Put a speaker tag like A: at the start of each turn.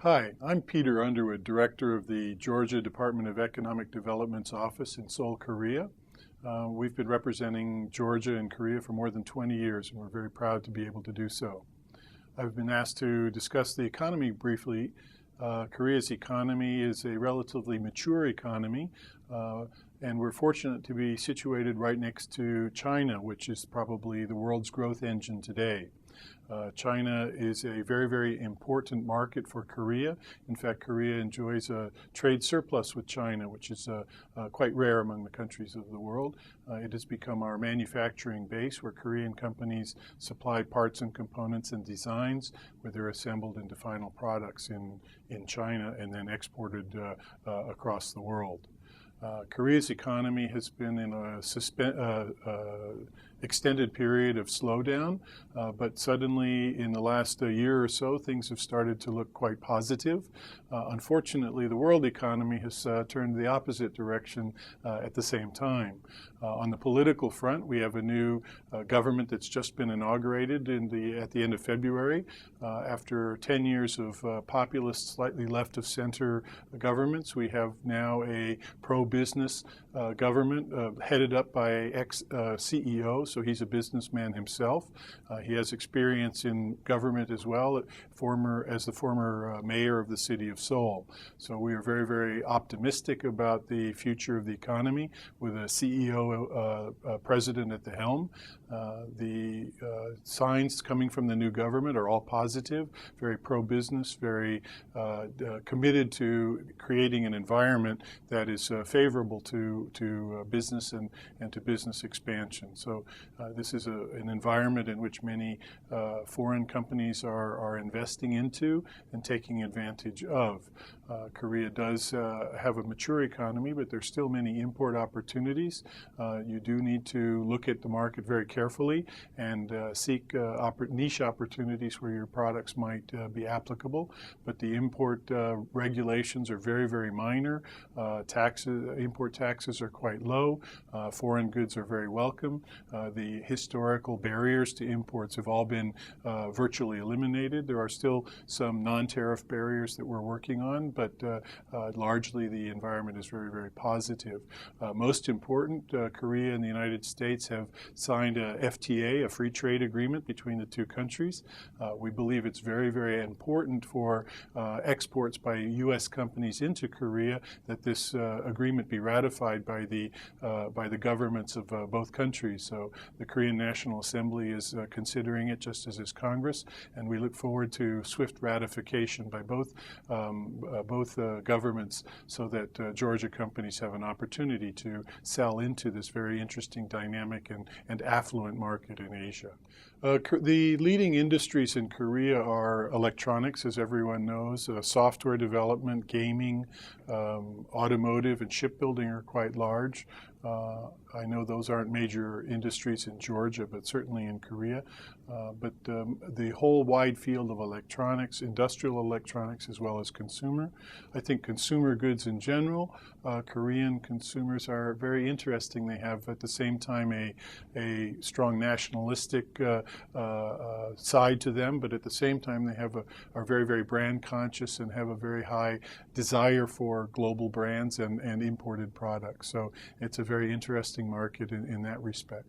A: Hi, I'm Peter Underwood, Director of the Georgia Department of Economic Development's office in Seoul, Korea. We've been representing Georgia and Korea for more than 20 years, and we're very proud to be able to do so. I've been asked to discuss the economy briefly. Korea's economy is a relatively mature economy, and we're fortunate to be situated right next to China, which is probably the world's growth engine today. China is a very, very important market for Korea. In fact, Korea enjoys a trade surplus with China, which is quite rare among the countries of the world. It has become our manufacturing base where Korean companies supply parts and components and designs where they're assembled into final products in China and then exported across the world. Korea's economy has been in a extended period of slowdown, but suddenly in the last year or so, things have started to look quite positive. Unfortunately, the world economy has turned the opposite direction at the same time. On the political front, we have a new government that's just been inaugurated at the end of February. After 10 years of populist, slightly left of center governments, we have now a pro-business government headed up by ex-CEO, so he's a businessman himself. He has experience in government as well, as the former mayor of the city of Seoul. So we are very, very optimistic about the future of the economy with a CEO president at the helm. The signs coming from the new government are all positive, very pro-business, very committed to creating an environment that is favorable to business and to business expansion. So this is an environment in which many foreign companies are investing into and taking advantage of. Korea does have a mature economy, but there's still many import opportunities. You do need to look at the market very carefully and seek niche opportunities where your products might be applicable. But the import regulations are very, very minor. Import taxes are quite low. Foreign goods are very welcome. The historical barriers to imports have all been virtually eliminated. There are still some non-tariff barriers that we're working on, but largely the environment is very, very positive. Most important, Korea and the United States have signed a FTA, a free trade agreement between the two countries. We believe it's very, very important for exports by U.S. companies into Korea that this agreement be ratified by the governments of both countries. So the Korean National Assembly is considering it, just as is Congress, and we look forward to swift ratification by both governments so that Georgia companies have an opportunity to sell into this very interesting, dynamic, and affluent market in Asia. The leading industries in Korea are electronics, as everyone knows, software development, gaming, automotive, and shipbuilding are quite large. I know those aren't major industries in Georgia, but certainly in Korea. But the whole wide field of electronics, industrial electronics, as well as consumer. I think consumer goods in general, Korean consumers are very interesting. They have at the same time a strong nationalistic side to them, but at the same time they are very, very brand conscious and have a very high desire for global brands and imported products. So it's a very interesting market in that respect.